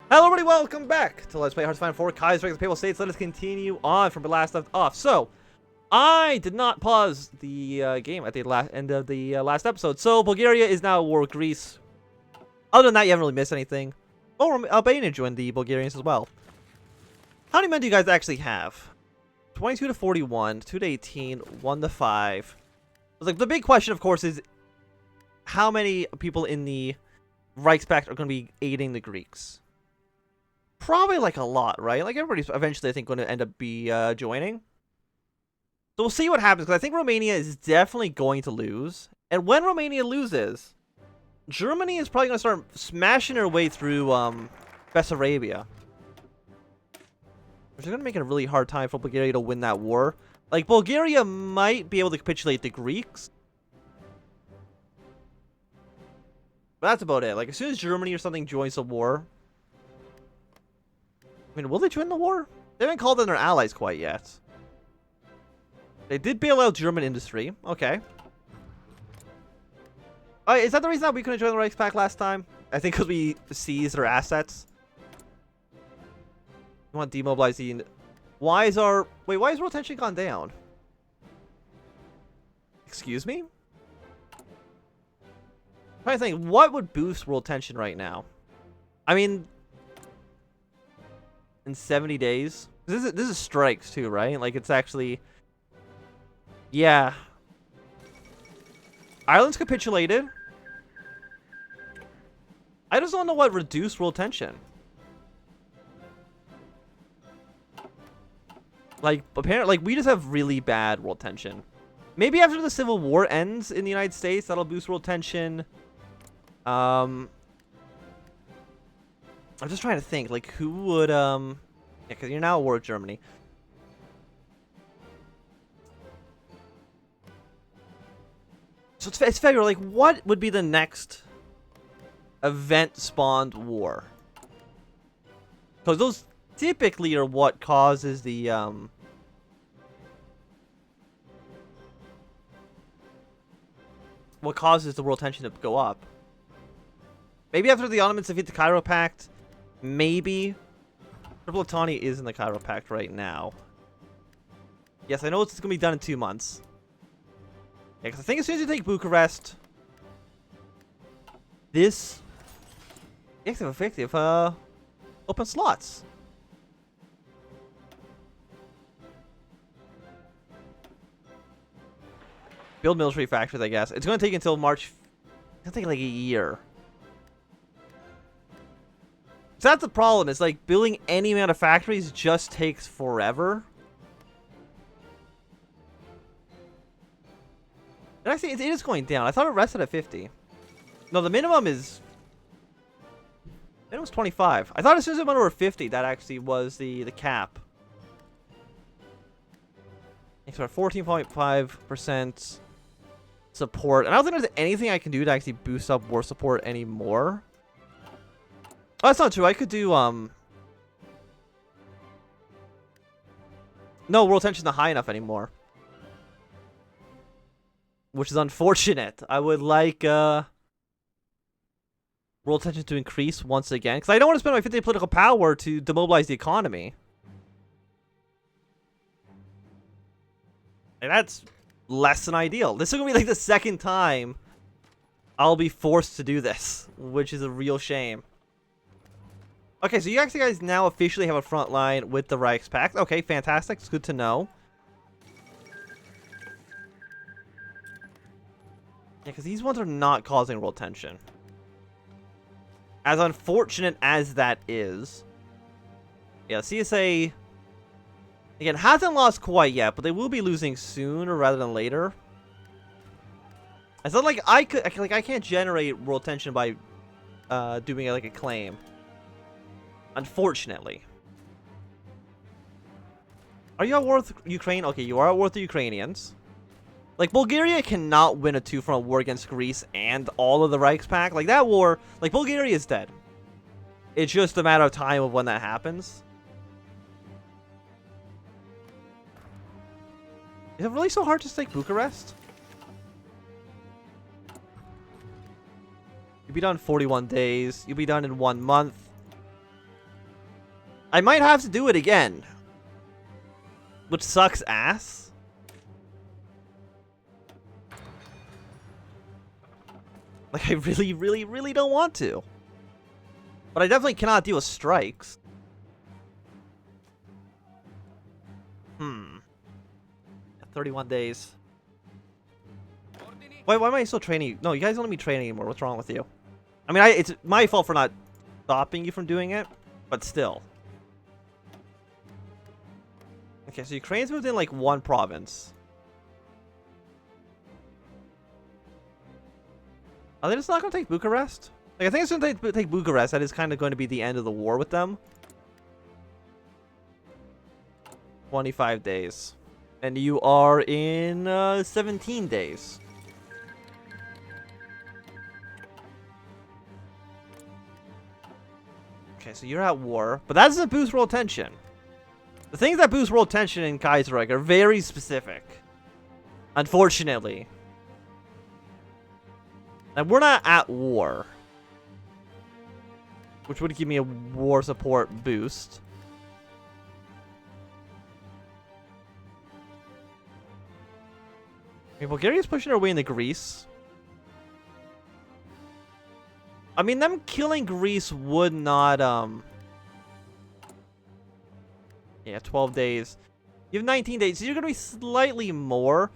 Hello everybody, welcome back to Let's Play Hearts of Iron 4 Kaiserreich Papal States. Let us continue on from the last left off. So, I did not pause the game at the end of the last episode. So, Bulgaria is now at war with Greece. Other than that, you haven't really missed anything. Oh, Albania joined the Bulgarians as well. How many men do you guys actually have? 22 to 41, 2 to 18, 1 to 5. Like, the big question, of course, is how many people in the Reichspakt are going to be aiding the Greeks? Probably like a lot, right? Like everybody's eventually, I think, going to end up joining. So we'll see what happens, because I think Romania is definitely going to lose. And when Romania loses, Germany is probably going to start smashing their way through Bessarabia. Which is going to make it a really hard time for Bulgaria to win that war. Like, Bulgaria might be able to capitulate the Greeks. But that's about it. Like, as soon as Germany or something joins the war... I mean, will they join the war? They haven't called in their allies quite yet. They did bail out German industry. Okay. Is that the reason that we couldn't join the Reichspakt last time? I think because we seized their assets. We want to demobilize the... Why is our... Wait, why is world tension gone down? Excuse me? I'm trying to think, what would boost world tension right now? I mean... In 70 days? This is strikes too, right? Like, it's actually... Yeah. Ireland's capitulated. I just don't know what reduced world tension. Like, apparently, like, we just have really bad world tension. Maybe after the Civil War ends in the United States, that'll boost world tension. I'm just trying to think, like, who would, yeah, because you're now at war with Germany. So it's February, like, what would be the next event-spawned war? Because those typically are what causes the, what causes the world tension to go up. Maybe after the Ottomans defeat the Cairo Pact, maybe. Triple Litani is in the Cairo Pact right now. Yes, I know it's going to be done in 2 months. Yeah, because I think as soon as you take Bucharest, this effective open slots. Build military factories, I guess. It's going to take until March. It's going to take like a year. So that's the problem. It's like building any amount of factories just takes forever. And actually, it is going down. I thought it rested at 50. No, the minimum is... Minimum's 25. I thought as soon as it went over 50, that actually was the cap. So 14.5% support. And I don't think there's anything I can do to actually boost up war support anymore. Oh, that's not true. I could do, No, world tension's not high enough anymore. Which is unfortunate. I would like, world tension to increase once again. Because I don't want to spend my 50 political power to demobilize the economy. And that's less than ideal. This is going to be like the second time I'll be forced to do this. Which is a real shame. Okay, so you actually guys now officially have a front line with the Reichspakt. Okay, fantastic. It's good to know. Yeah, because these ones are not causing world tension. As unfortunate as that is. Yeah, CSA... Again, hasn't lost quite yet, but they will be losing sooner rather than later. It's not like I can't generate world tension by doing like a claim. Unfortunately. Are you at war with Ukraine? Okay, you are at war with the Ukrainians. Like, Bulgaria cannot win a two-front war against Greece and all of the Reichspakt. Like, that war... Like, Bulgaria is dead. It's just a matter of time of when that happens. Is it really so hard to take Bucharest? You'll be done in 41 days. You'll be done in 1 month. I might have to do it again. Which sucks ass. Like, I really, really, really don't want to. But I definitely cannot deal with strikes. 31 days. Why am I still training? No, you guys don't let me train anymore. What's wrong with you? I mean, it's my fault for not stopping you from doing it, but still. Okay, so Ukraine's moved in like one province. Are they just not going to take Bucharest? Like, I think it's going to take Bucharest. That is kind of going to be the end of the war with them. 25 days. And you are in 17 days. Okay, so you're at war. But that doesn't boost world tension. The things that boost world tension in Kaiserreich are very specific. Unfortunately. And we're not at war. Which would give me a war support boost. I mean, Bulgaria's pushing their way into Greece. I mean, them killing Greece would not, yeah, 12 days. You have 19 days, so you're going to be slightly more.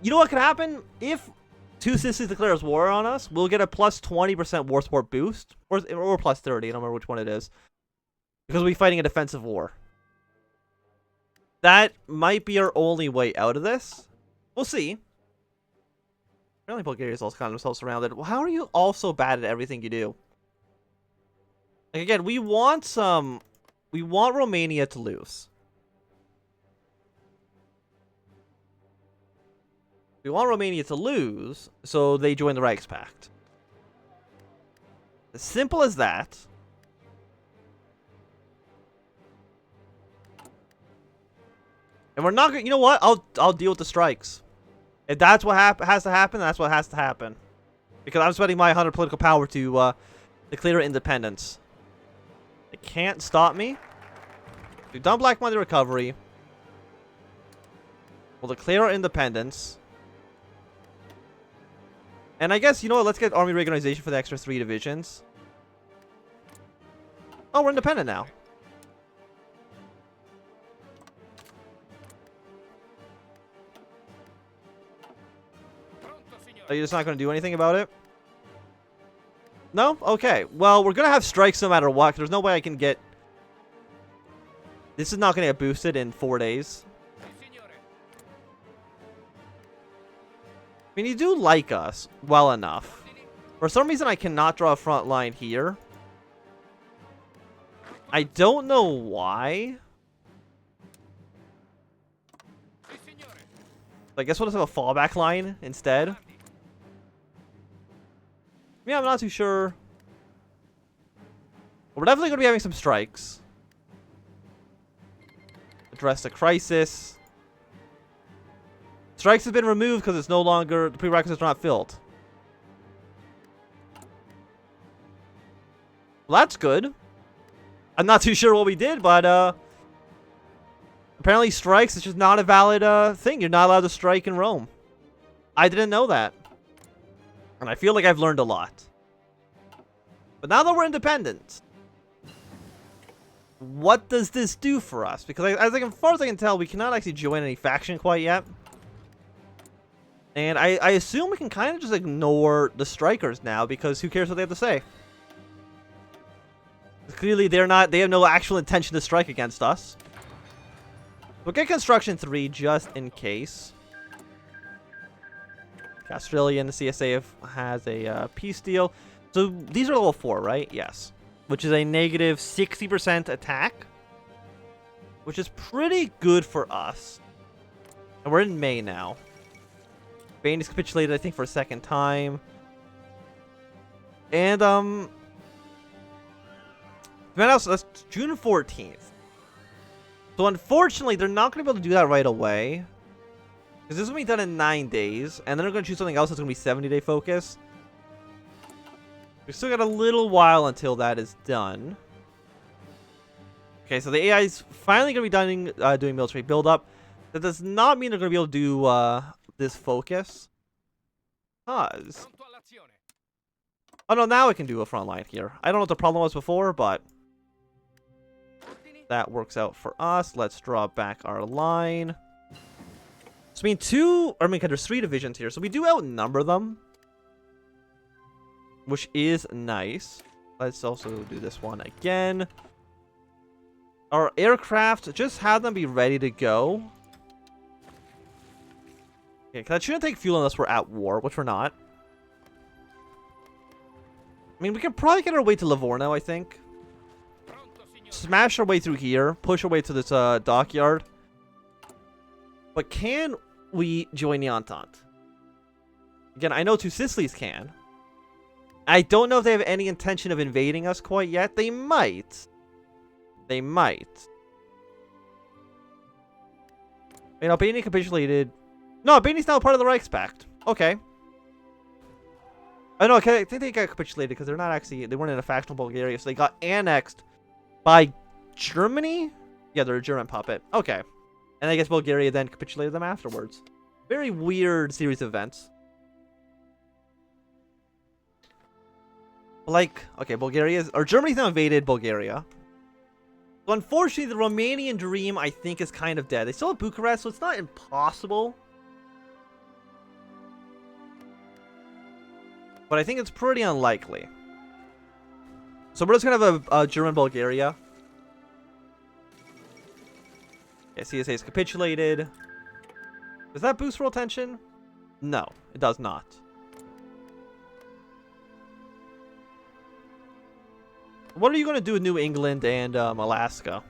You know what could happen? If Two Sicilies declares war on us, we'll get a plus 20% war support boost. Or plus 30, I don't remember which one it is. Because we'll be fighting a defensive war. That might be our only way out of this. We'll see. Apparently Bulgaria's also got themselves surrounded. Well, how are you all so bad at everything you do? Like, again, we want Romania to lose. We want Romania to lose, so they join the Reichspakt. As simple as that. And we're not gonna, you know what? I'll deal with the strikes. If that's what has to happen, that's what has to happen. Because I'm spending my 100 political power to declare independence. They can't stop me. We've done Black Monday recovery. We'll declare our independence. And I guess, you know what, let's get army reorganization for the extra 3 divisions. Oh, we're independent now. Are you just not going to do anything about it? No? Okay. Well, we're going to have strikes no matter what. There's no way I can get... This is not going to get boosted in 4 days. I mean, you do like us well enough. For some reason, I cannot draw a front line here. I don't know why. I guess we'll just have a fallback line instead. Yeah, I'm not too sure. We're definitely going to be having some strikes. Address the crisis. Strikes have been removed because it's no longer, the prerequisites are not filled. Well, that's good. I'm not too sure what we did, but apparently strikes is just not a valid thing. You're not allowed to strike in Rome. I didn't know that. And I feel like I've learned a lot. But now that we're independent, what does this do for us? Because as far as I can tell, we cannot actually join any faction quite yet. And I assume we can kind of just ignore the strikers now, because who cares what they have to say? Clearly, they have no actual intention to strike against us. We'll get Construction 3 just in case. Australia and the CSA has a peace deal. So these are level 4, right? Yes. Which is a negative 60% attack. Which is pretty good for us. And we're in May now. Spain has capitulated, I think, for a second time. And, that's June 14th. So unfortunately, they're not going to be able to do that right away. Because this is going to be done in 9 days. And then they're going to choose something else that's going to be 70-day focus. We've still got a little while until that is done. Okay, so the AI is finally going to be done doing military buildup. That does not mean they're going to be able to do this focus. Because... Oh no, now I can do a front line here. I don't know what the problem was before, but... that works out for us. Let's draw back our line. So there's 3 divisions here, so we do outnumber them. Which is nice. Let's also do this one again. Our aircraft, just have them be ready to go. Okay, because that shouldn't take fuel unless we're at war, which we're not. I mean, we could probably get our way to Livorno, I think. Smash our way through here, push our way to this dockyard. But can we join the Entente? Again, I know 2 Sicilies can. I don't know if they have any intention of invading us quite yet. They might. They might. I mean, Albania capitulated. No, Albania's now part of the Reichspakt. Okay. I know, I think they got capitulated because they're not actually, they weren't in a factional Bulgaria, so they got annexed by Germany? Yeah, they're a German puppet. Okay. And I guess Bulgaria then capitulated them afterwards. Very weird series of events. Like, okay, Germany's now invaded Bulgaria. So unfortunately, the Romanian dream, I think, is kind of dead. They still have Bucharest, so it's not impossible. But I think it's pretty unlikely. So we're just going to have a German Bulgaria. Yeah, CSA is capitulated. Does that boost world tension? No, it does not. What are you going to do with New England and Alaska?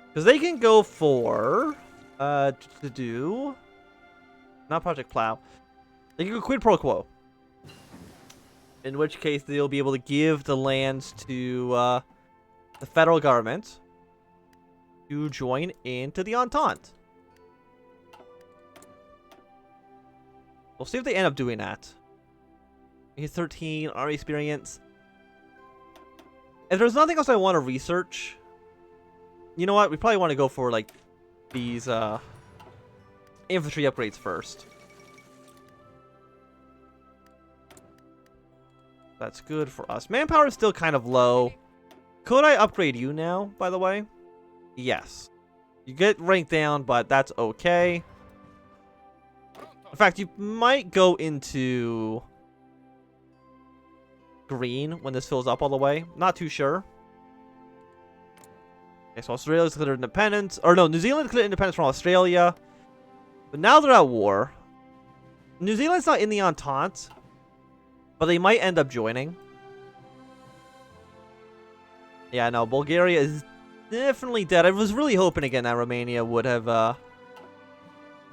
Because they can go for... not Project Plow. They can go quid pro quo. In which case, they'll be able to give the lands to the federal government to join into the Entente. We'll see if they end up doing that. He's 13, army experience. If there's nothing else I want to research, you know what? We probably want to go for, like, these infantry upgrades first. That's good for us. Manpower is still kind of low. Could I upgrade you now, by the way? Yes. You get ranked down, but that's okay. In fact, you might go into green when this fills up all the way. Not too sure. Okay, so Australia's declared independence. Or no, New Zealand declared independence from Australia. But now they're at war. New Zealand's not in the Entente. But they might end up joining. Yeah, no, Bulgaria is definitely dead. I was really hoping again that Romania would have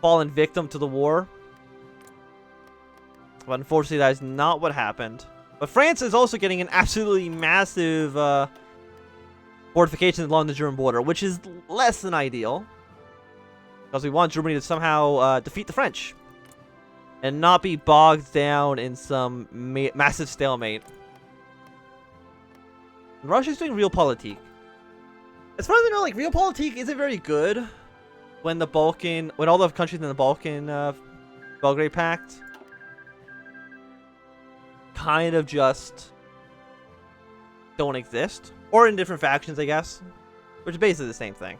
fallen victim to the war. But unfortunately, that is not what happened. But France is also getting an absolutely massive fortification along the German border, which is less than ideal. Because we want Germany to somehow defeat the French. And not be bogged down in some massive stalemate. Russia's doing realpolitik. As far as I know, like, realpolitik isn't very good when all the countries in the Balkan Belgrade Pact kind of just don't exist. Or in different factions, I guess. Which is basically the same thing.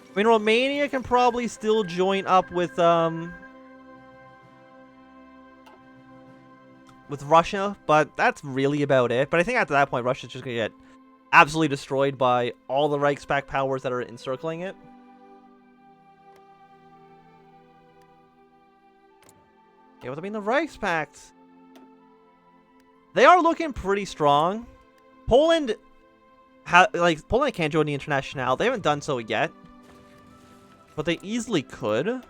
I mean, Romania can probably still join up with Russia, but that's really about it. But I think after that point, Russia's just going to get absolutely destroyed by all the Reichspakt powers that are encircling it. Yeah, but I mean, the Reichspakt, they are looking pretty strong. Poland can't join the Internationale. They haven't done so yet. But they easily could.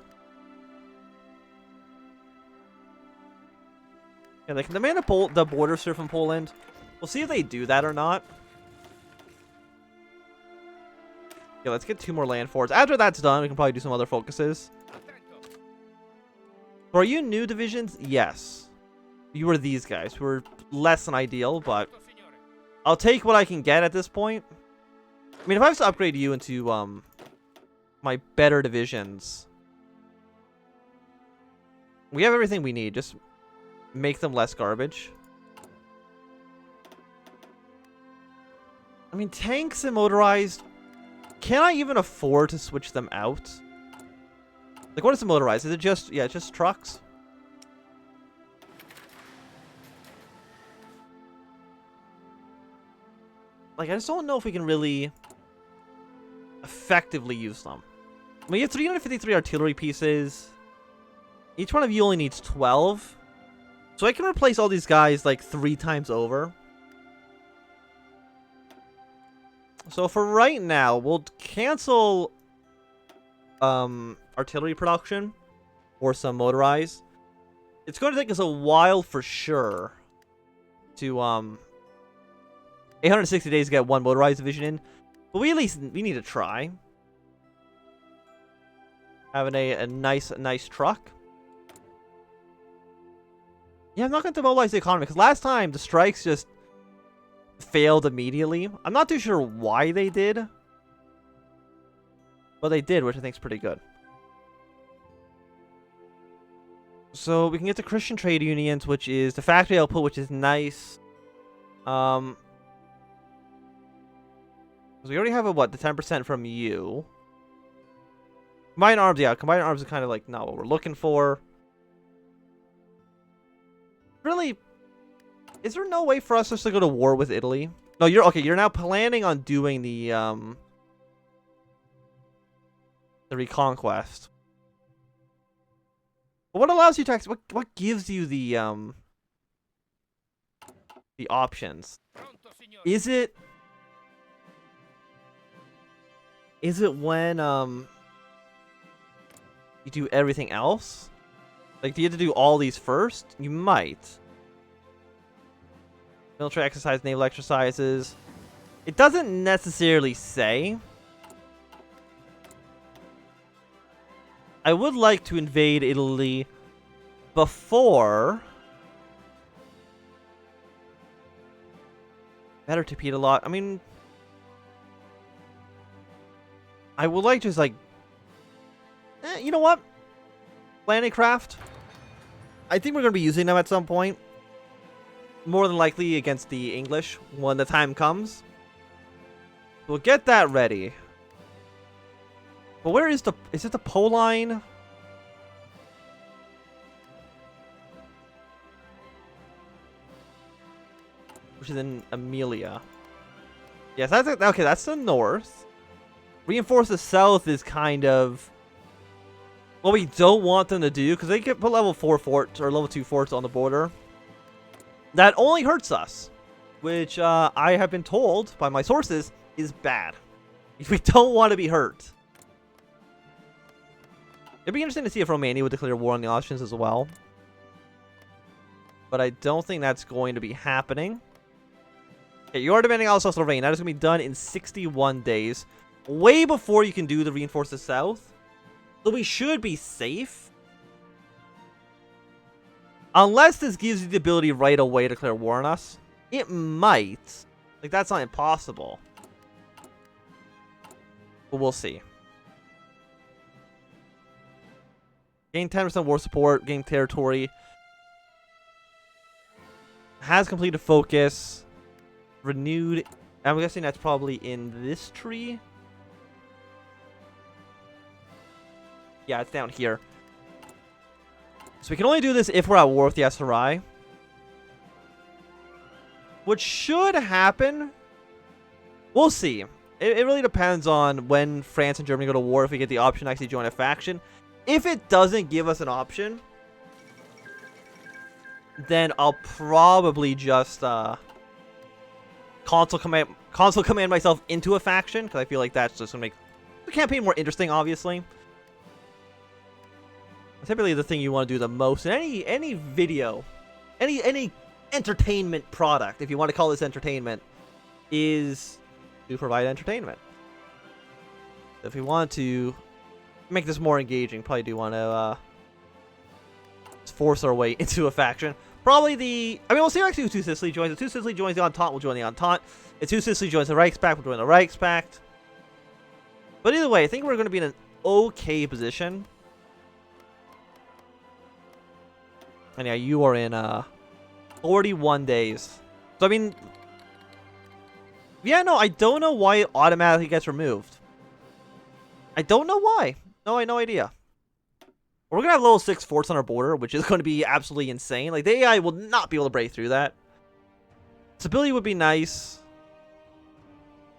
Yeah, they can demand the border serve from Poland. We'll see if they do that or not. Yeah, let's get 2 more land forts. After that's done, we can probably do some other focuses. So are you new divisions? Yes. You were these guys, who are less than ideal, but I'll take what I can get at this point. I mean, if I was to upgrade you into my better divisions, we have everything we need. Just make them less garbage. I mean, tanks and motorized. Can I even afford to switch them out? Like, what is the motorized? Is it just, yeah, just trucks? Like, I just don't know if we can really effectively use them. I mean, you have 353 artillery pieces. Each one of you only needs 12. So I can replace all these guys, like, 3 times over. So for right now, we'll cancel artillery production or some motorized. It's going to take us a while for sure to 860 days to get 1 motorized division in, but we need to try having a nice truck. Yeah, I'm not going to mobilize the economy because last time the strikes just failed immediately. I'm not too sure why they did, but they did, which I think is pretty good. So we can get the Christian trade unions, which is the factory output, which is nice. So we already have the 10% from you. Combined arms, yeah, combined arms is kind of like not what we're looking for. Really, is there no way for us just to go to war with Italy? No, you're okay. You're now planning on doing the reconquest. But what allows you to what gives you the options? Is it when you do everything else? Like, do you have to do all these first? You might. Military exercise, naval exercises. It doesn't necessarily say. I would like to invade Italy before. Better to repeat a lot. I mean, I would like to just like, you know what? Landing craft. I think we're going to be using them at some point. More than likely against the English when the time comes. We'll get that ready. But where is it the pole line? Which is in Amelia. Yes, that's it. Okay, that's the north. Reinforce the south is kind of what we don't want them to do, because they can put level 4 forts or level 2 forts on the border. That only hurts us, which I have been told by my sources is bad. We don't want to be hurt. It'd be interesting to see if Romania would declare war on the Austrians as well. But I don't think that's going to be happening. Okay, you are demanding Alsace-Lorraine. That is going to be done in 61 days. Way before you can do the reinforce the south. So we should be safe. Unless this gives you the ability right away to declare war on us. It might. Like, that's not impossible. But we'll see. Gain 10% war support. Gain territory. Has completed focus. Renewed. I'm guessing that's probably in this tree. Yeah, it's down here. So we can only do this if we're at war with the SRI. Which should happen. We'll see. It really depends on when France and Germany go to war, if we get the option to actually join a faction. If it doesn't give us an option, then I'll probably just console command myself into a faction, because I feel like that's just going to make the campaign more interesting, obviously. Typically the thing you want to do the most in any video, any entertainment product, if you want to call this entertainment, is to provide entertainment. If we want to make this more engaging, probably do want to force our way into a faction. Probably we'll see actually who Two Sicily joins. If Two Sicily joins the Entente, we'll join the Entente. If Two Sicily joins the Reichspakt, we'll join the Reichspakt. But either way, I think we're going to be in an okay position. And yeah, you are in 41 days. So, I mean... Yeah, no, I don't know why it automatically gets removed. I don't know why. No idea. We're going to have level 6 forts on our border, which is going to be absolutely insane. Like, the AI will not be able to break through that. Stability would be nice.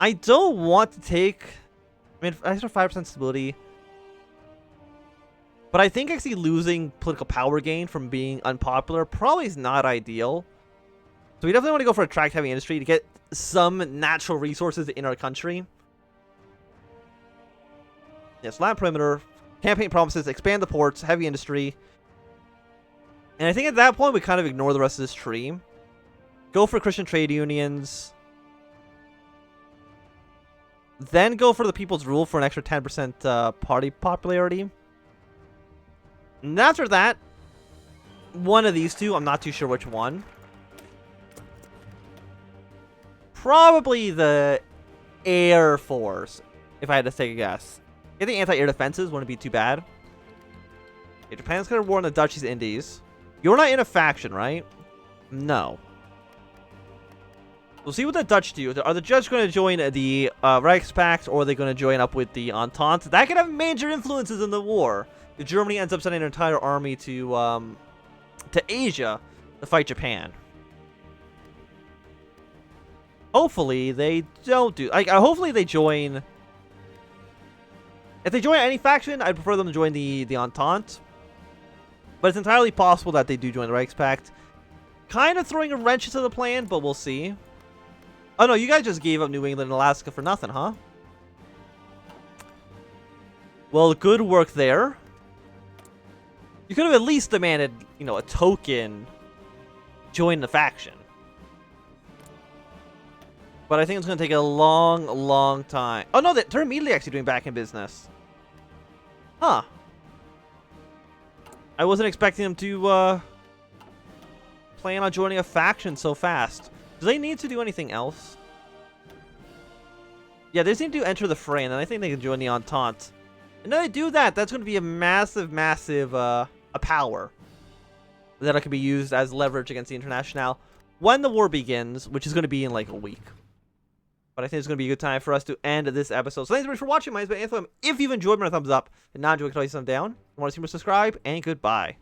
I don't want to take... I mean, extra 5% stability. But I think actually losing political power gain from being unpopular probably is not ideal. So we definitely want to go for a tract-heavy industry to get some natural resources in our country. Yes, land perimeter, campaign promises, expand the ports, heavy industry. And I think at that point we kind of ignore the rest of this tree. Go for Christian trade unions. Then go for the People's Rule for an extra 10% party popularity. And after that, one of these two, I'm not too sure which one. Probably the Air Force, if I had to take a guess. I think anti-air defenses wouldn't be too bad. Okay, Japan's going to war on the Dutch East Indies. You're not in a faction, right? No. We'll see what the Dutch do. Are the Dutch going to join the Reichspakt, or are they going to join up with the Entente? That could have major influences in the war. If Germany ends up sending an entire army to Asia to fight Japan. Hopefully they don't do. Hopefully they join. If they join any faction, I'd prefer them to join the Entente. But it's entirely possible that they do join the Reichspakt. Kind of throwing a wrench into the plan, but we'll see. Oh no, you guys just gave up New England and Alaska for nothing, huh? Well, good work there. You could have at least demanded, you know, a token join the faction. But I think it's going to take a long time. Oh no, they're immediately actually doing back in business. Huh. I wasn't expecting them to plan on joining a faction so fast. Do they need to do anything else? Yeah, they just need to enter the fray, and then I think they can join the Entente. And then they do that, that's going to be a massive a power that can be used as leverage against the Internationale when the war begins, which is going to be in like a week. But I think it's going to be a good time for us to end this episode. So thanks very much for watching. My name is Anthony. If you've enjoyed, my thumbs up. And not enjoyed, can you thumb down. If you want to see more, subscribe. And goodbye.